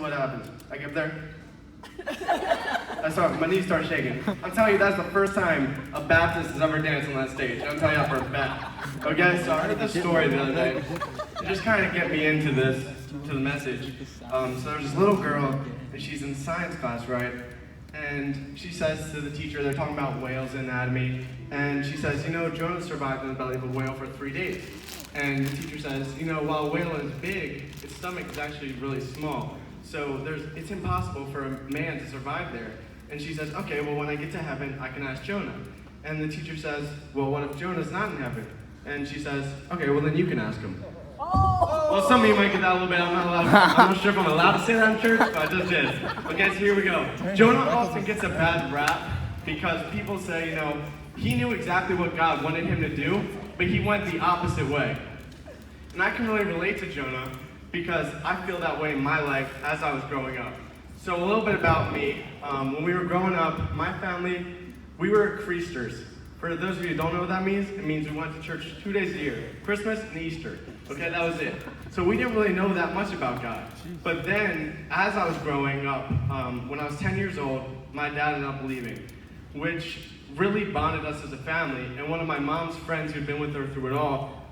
what happens. I get there. My knees start shaking. I'm telling you, that's the first time a Baptist has ever danced on that stage. I'm telling you that for a fact. Okay, so I heard this story the other day. It just kind of get me into the message. So there's this little girl, and she's in science class, right? And she says to the teacher, they're talking about whales anatomy, and she says, Jonah survived in the belly of a whale for 3 days. And the teacher says, while a whale is big, its stomach is actually really small. So it's impossible for a man to survive there. And she says, okay, well, when I get to heaven, I can ask Jonah. And the teacher says, well, what if Jonah's not in heaven? And she says, okay, well, then you can ask him. Oh. Well, some of you might get that a little bit. I'm not sure if I'm allowed to say that in church, but I just did. Okay, so here we go. Jonah often gets a bad rap because people say, he knew exactly what God wanted him to do, but he went the opposite way. And I can really relate to Jonah because I feel that way in my life as I was growing up. So a little bit about me. When we were growing up, my family, we were Creasters. For those of you who don't know what that means, it means we went to church 2 days a year, Christmas and Easter. Okay, that was it. So we didn't really know that much about God. But then, as I was growing up, when I was 10 years old, my dad ended up leaving, which really bonded us as a family. And one of my mom's friends who'd been with her through it all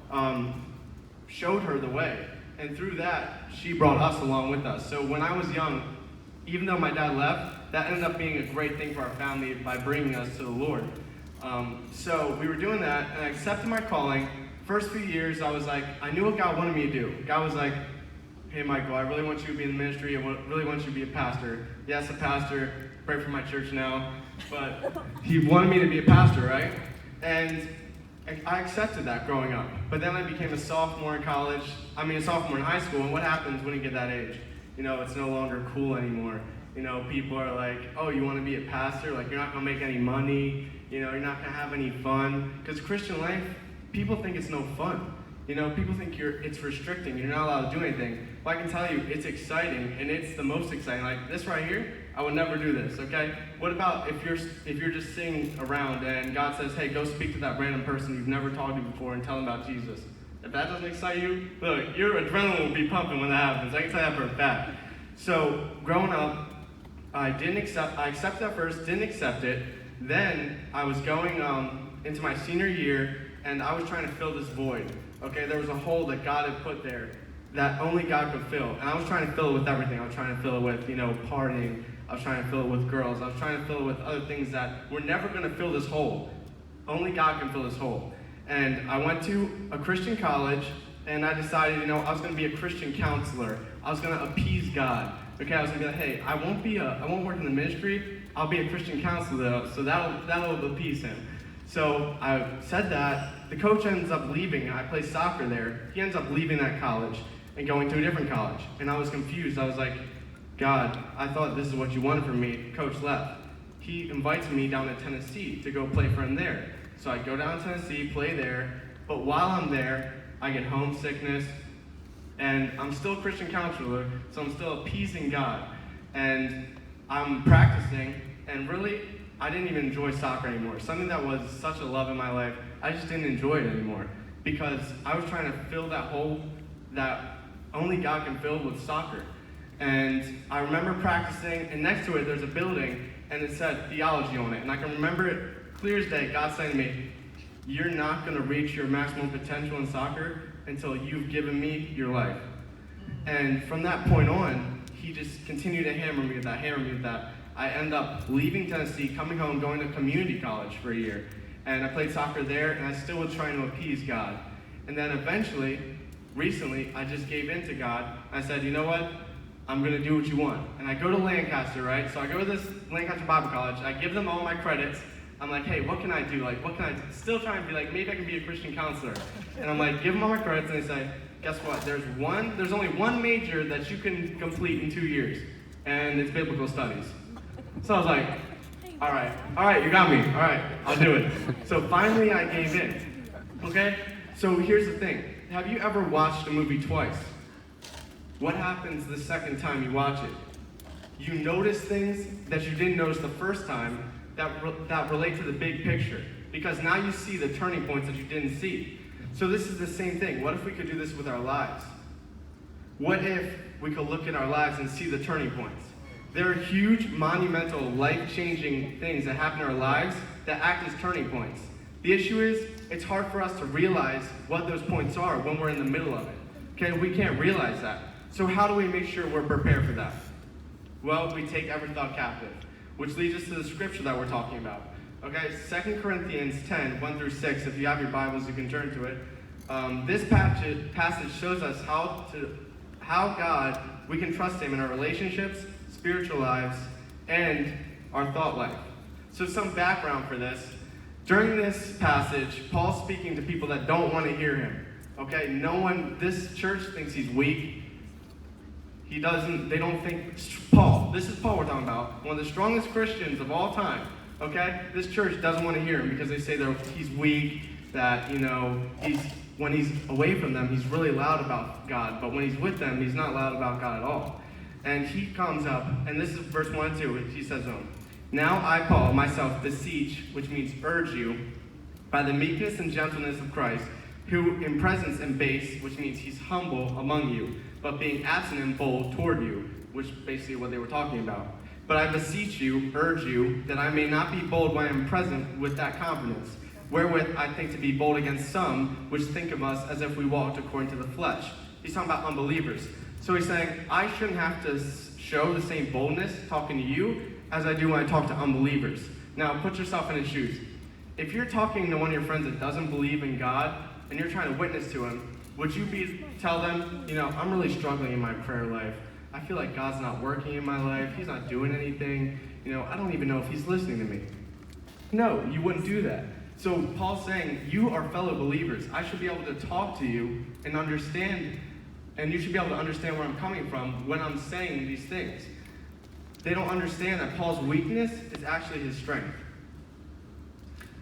showed her the way. And through that, she brought us along with us. So when I was young, even though my dad left, that ended up being a great thing for our family by bringing us to the Lord. So we were doing that, and I accepted my calling. First few years, I was like, I knew what God wanted me to do. God was like, hey, Michael, I really want you to be in the ministry. I really want you to be a pastor. Yes, a pastor. Pray for my church now. But he wanted me to be a pastor, right? And I accepted that growing up. But then I became a sophomore in college. A sophomore in high school. And what happens when you get that age? It's no longer cool anymore. People are like, oh, you want to be a pastor? Like, you're not going to make any money. You're not going to have any fun. Because Christian life, people think it's no fun. People think it's restricting. You're not allowed to do anything. Well, I can tell you, it's exciting, and it's the most exciting. Like this right here, I would never do this, okay? What about if you're just sitting around and God says, hey, go speak to that random person you've never talked to before and tell them about Jesus? If that doesn't excite you, look, your adrenaline will be pumping when that happens. I can tell you that for a fact. So, growing up, I accepted that first, didn't accept it. Then I was going into my senior year, and I was trying to fill this void. Okay, there was a hole that God had put there that only God could fill. And I was trying to fill it with everything. I was trying to fill it with, partying. I was trying to fill it with girls. I was trying to fill it with other things that were never going to fill this hole. Only God can fill this hole. And I went to a Christian college, and I decided, I was going to be a Christian counselor. I was going to appease God. Okay, I was going to be like, hey, I won't work in the ministry. I'll be a Christian counselor, though, so that'll appease him. So I said that. The coach ends up leaving. I play soccer there. He ends up leaving that college and going to a different college. And I was confused. I was like, God, I thought this is what you wanted from me. Coach left. He invites me down to Tennessee to go play for him there. So I go down to Tennessee, play there. But while I'm there, I get homesickness. And I'm still a Christian counselor, so I'm still appeasing God. And I'm practicing, and really, I didn't even enjoy soccer anymore. Something that was such a love in my life, I just didn't enjoy it anymore. Because I was trying to fill that hole that only God can fill with soccer. And I remember practicing, and next to it, there's a building, and it said theology on it. And I can remember it clear as day, God saying to me, you're not going to reach your maximum potential in soccer until you've given me your life. And from that point on, he just continued to hammer me with that. I ended up leaving Tennessee, coming home, going to community college for a year. And I played soccer there, and I still was trying to appease God. And then eventually, recently, I just gave in to God. I said, you know what? I'm going to do what you want. And I go to Lancaster, right? So I go to this Lancaster Bible College. I give them all my credits. I'm like, hey, what can I do? Like, what can I do? Still trying to be like, maybe I can be a Christian counselor. And I'm like, give them all my credits, and they say, guess what? There's only one major that you can complete in 2 years, and it's biblical studies. So I was like, all right, you got me. All right, I'll do it. So finally I gave in, okay? So here's the thing. Have you ever watched a movie twice? What happens the second time you watch it? You notice things that you didn't notice the first time that relate to the big picture, because now you see the turning points that you didn't see. So this is the same thing. What if we could do this with our lives? What if we could look at our lives and see the turning points. There are huge, monumental, life-changing things that happen in our lives that act as turning points. The issue is, it's hard for us to realize what those points are when we're in the middle of it. Okay, we can't realize that. So how do we make sure we're prepared for that? Well, we take every thought captive, which leads us to the scripture that we're talking about. Okay, 2 Corinthians 10, 1 through 6. If you have your Bibles, you can turn to it. This passage shows us how God, we can trust him in our relationships, spiritual lives, and our thought life. So some background for this. During this passage, Paul's speaking to people that don't want to hear him. Okay, this church thinks he's weak. They don't think, Paul, this is Paul we're talking about, one of the strongest Christians of all time. Okay, this church doesn't want to hear him because they say that he's weak, that, when he's away from them, he's really loud about God, but when he's with them, he's not loud about God at all. And he comes up, and this is verse 1 and 2, he says to him, "Now I, Paul, myself beseech," which means urge you, "by the meekness and gentleness of Christ, who in presence and base," which means he's humble among you, "but being absent and bold toward you," which basically what they were talking about. "But I beseech you, urge you, that I may not be bold when I am present with that confidence, wherewith I think to be bold against some, which think of us as if we walked according to the flesh." He's talking about unbelievers. So he's saying, I shouldn't have to show the same boldness talking to you as I do when I talk to unbelievers. Now, put yourself in his shoes. If you're talking to one of your friends that doesn't believe in God, and you're trying to witness to him, would you tell them, I'm really struggling in my prayer life. I feel like God's not working in my life. He's not doing anything. I don't even know if he's listening to me. No, you wouldn't do that. So Paul's saying, you are fellow believers. I should be able to talk to you and understand, and you should be able to understand where I'm coming from when I'm saying these things. They don't understand that Paul's weakness is actually his strength.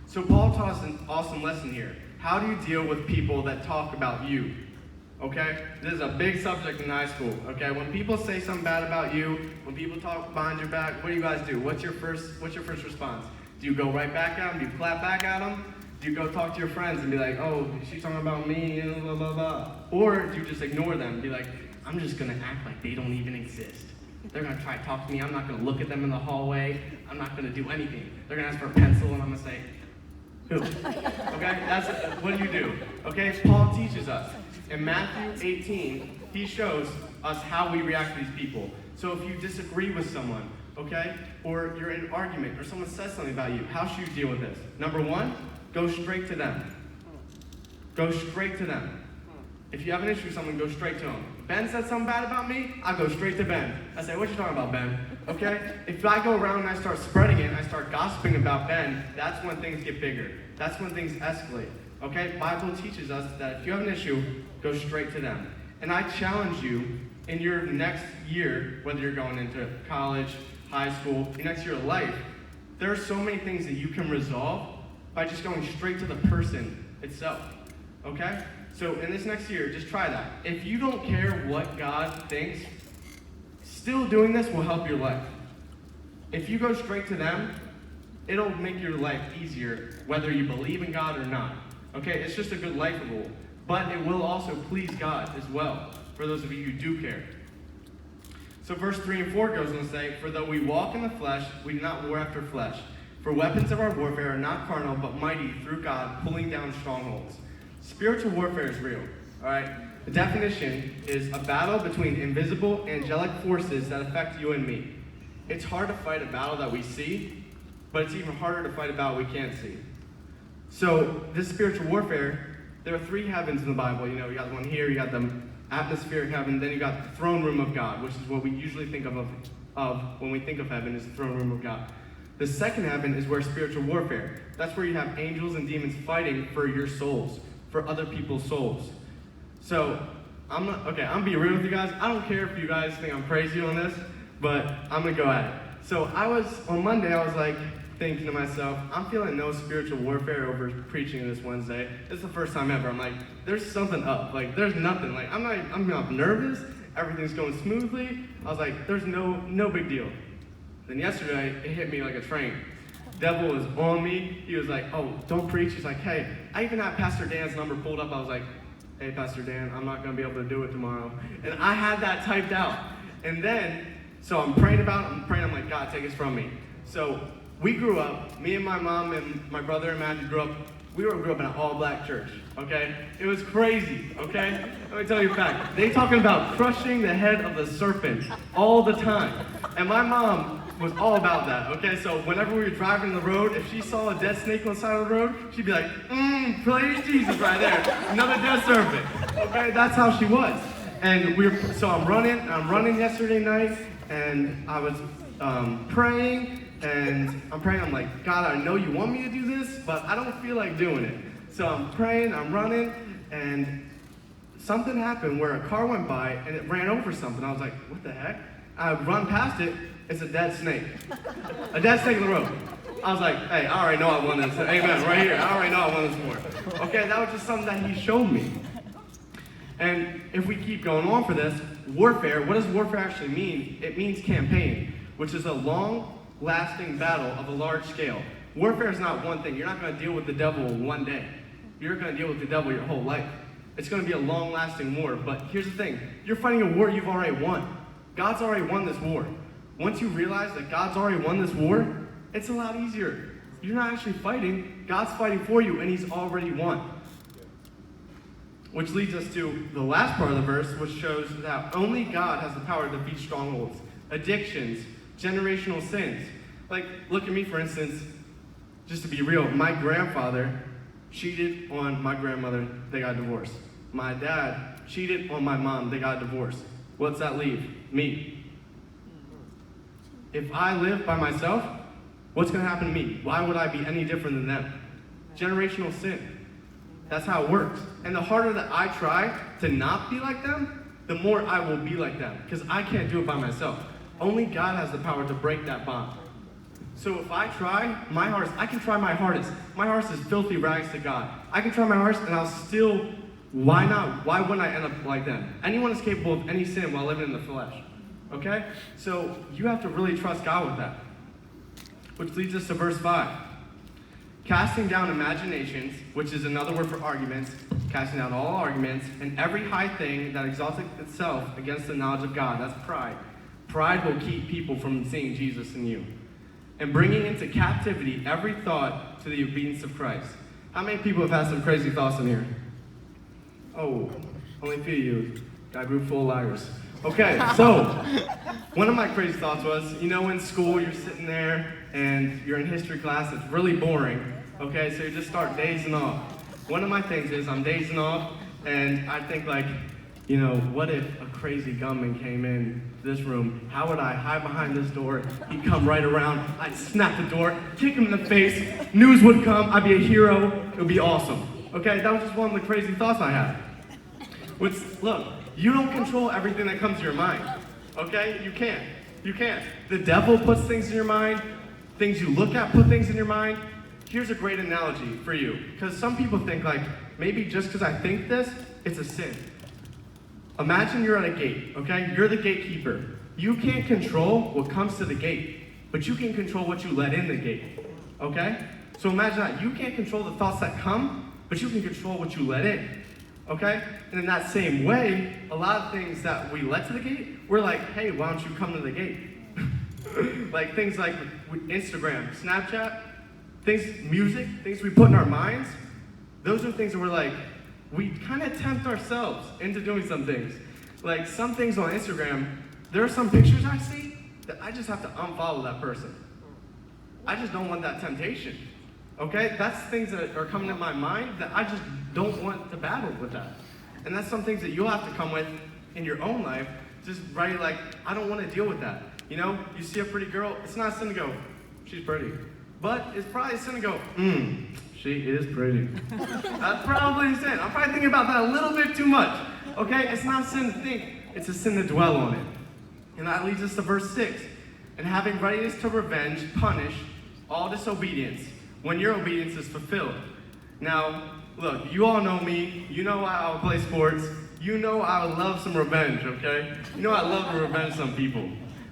So Paul taught us an awesome lesson here. How do you deal with people that talk about you? Okay? This is a big subject in high school. Okay? When people say something bad about you, when people talk behind your back, what do you guys do? What's your first response? Do you go right back at them? Do you clap back at them? Do you go talk to your friends and be like, oh, she's talking about me, blah, blah, blah? Or do you just ignore them and be like, I'm just going to act like they don't even exist. They're going to try to talk to me. I'm not going to look at them in the hallway. I'm not going to do anything. They're going to ask for a pencil and I'm going to say, who? Okay? That's what do? Okay? Paul teaches us. In Matthew 18, he shows us how we react to these people. So if you disagree with someone, okay, or you're in an argument, or someone says something about you, how should you deal with this? Number one, go straight to them. Go straight to them. If you have an issue with someone, go straight to them. Ben said something bad about me, I go straight to Ben. I say, what you talking about, Ben? Okay? If I go around and I start spreading it, and I start gossiping about Ben, that's when things get bigger. That's when things escalate. Okay? Bible teaches us that if you have an issue, go straight to them. And I challenge you, in your next year, whether you're going into college, high school, your next year of life, there are so many things that you can resolve by just going straight to the person itself. Okay? So in this next year, just try that. If you don't care what God thinks, still doing this will help your life. If you go straight to them, it'll make your life easier, whether you believe in God or not. Okay? It's just a good life rule. But it will also please God as well, for those of you who do care. So verse 3 and 4 goes on to say, "For though we walk in the flesh, we do not war after flesh. For weapons of our warfare are not carnal, but mighty through God, pulling down strongholds." Spiritual warfare is real, all right? The definition is a battle between invisible angelic forces that affect you and me. It's hard to fight a battle that we see, but it's even harder to fight a battle we can't see. So this spiritual warfare, there are three heavens in the Bible. You got one here, you got the atmospheric heaven, then you got the throne room of God, which is what we usually think of when we think of heaven, is the throne room of God. The second heaven is where spiritual warfare. That's where you have angels and demons fighting for your souls, for other people's souls. So, I'm gonna be real with you guys. I don't care if you guys think I'm crazy on this, but I'm gonna go at it. So on Monday, I was like thinking to myself, I'm feeling no spiritual warfare over preaching this Wednesday. It's the first time ever. I'm like, there's something up. Like, there's nothing. Like, I'm not nervous. Everything's going smoothly. I was like, there's no big deal. Then yesterday, it hit me like a train. Devil was on me. He was like, oh, don't preach. He's like, hey, I even had Pastor Dan's number pulled up. I was like, hey, Pastor Dan, I'm not going to be able to do it tomorrow. And I had that typed out. And then, so I'm praying, I'm like, God, take this from me. So we grew up, me and my mom and my brother and Matthew grew up in an all-black church, okay? It was crazy, okay? Let me tell you a fact. They talking about crushing the head of the serpent all the time. And my mom was all about that, okay? So whenever we were driving the road, if she saw a dead snake on the side of the road, she'd be like, praise Jesus right there. Another dead serpent, okay? That's how she was. And so I'm running yesterday night, and I was praying, and I'm like, God, I know you want me to do this, but I don't feel like doing it. So I'm praying, I'm running, and something happened where a car went by, and it ran over something. I was like, what the heck? I run past it, it's a dead snake. A dead snake in the road. I was like, hey, I already know I won this. Amen, right here. I already know I won this war. Okay, that was just something that he showed me. And if we keep going on for this, warfare, what does warfare actually mean? It means campaign, which is a long-lasting battle of a large scale. Warfare is not one thing. You're not going to deal with the devil one day. You're going to deal with the devil your whole life. It's going to be a long-lasting war. But here's the thing. You're fighting a war you've already won. God's already won this war. Once you realize that God's already won this war, it's a lot easier. You're not actually fighting. God's fighting for you, and he's already won. Which leads us to the last part of the verse, which shows that only God has the power to defeat strongholds, addictions, generational sins. Like, look at me, for instance, just to be real, my grandfather cheated on my grandmother, they got divorced. My dad cheated on my mom, they got divorced. What's that leave? Me. If I live by myself, what's going to happen to me? Why would I be any different than them? Generational sin. That's how it works. And the harder that I try to not be like them, the more I will be like them. Because I can't do it by myself. Only God has the power to break that bond. So if I try my hardest, I can try my hardest. My hardest is filthy rags to God. I can try my hardest and I'll still, why not? Why wouldn't I end up like them? Anyone is capable of any sin while living in the flesh. Okay? So you have to really trust God with that. Which leads us to verse 5. Casting down imaginations, which is another word for arguments, casting down all arguments, and every high thing that exalts itself against the knowledge of God. That's pride. Pride will keep people from seeing Jesus in you. And bringing into captivity every thought to the obedience of Christ. How many people have had some crazy thoughts in here? Oh, only a few of you. Got a group full of liars. Okay, so one of my crazy thoughts was, in school you're sitting there and you're in history class, it's really boring. Okay, so you just start dazing off. One of my things is I'm dazing off and I think what if a crazy gunman came in this room? How would I hide behind this door? He'd come right around, I'd snap the door, kick him in the face, news would come, I'd be a hero, it would be awesome. Okay, that was just one of the crazy thoughts I had. Look, you don't control everything that comes to your mind. Okay? You can't. You can't. The devil puts things in your mind. Things you look at put things in your mind. Here's a great analogy for you. Because some people think maybe just because I think this, it's a sin. Imagine you're at a gate, okay? You're the gatekeeper. You can't control what comes to the gate, but you can control what you let in the gate, okay? So imagine that. You can't control the thoughts that come, but you can control what you let in. Okay? And in that same way, a lot of things that we let to the gate, we're like, hey, why don't you come to the gate? Like things like Instagram, Snapchat, music, things we put in our minds. Those are things that we're like, we kind of tempt ourselves into doing some things. Like some things on Instagram, there are some pictures I see that I just have to unfollow that person. I just don't want that temptation. Okay? That's things that are coming to my mind that I just don't want to battle with that. And that's some things that you'll have to come with in your own life. Just right, I don't want to deal with that. You see a pretty girl, it's not a sin to go, she's pretty. But it's probably a sin to go, she is pretty. That's probably a sin. I'm probably thinking about that a little bit too much. Okay? It's not a sin to think, it's a sin to dwell on it. And that leads us to verse 6. And having readiness to revenge, punish all disobedience, when your obedience is fulfilled. Now, look, you all know me. You know I play sports. You know I would love some revenge, okay? You know I love to revenge some people.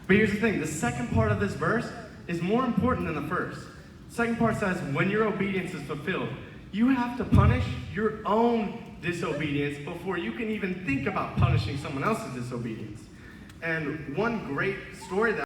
But here's the thing. The second part of this verse is more important than the first. The second part says, when your obedience is fulfilled, you have to punish your own disobedience before you can even think about punishing someone else's disobedience. And one great story that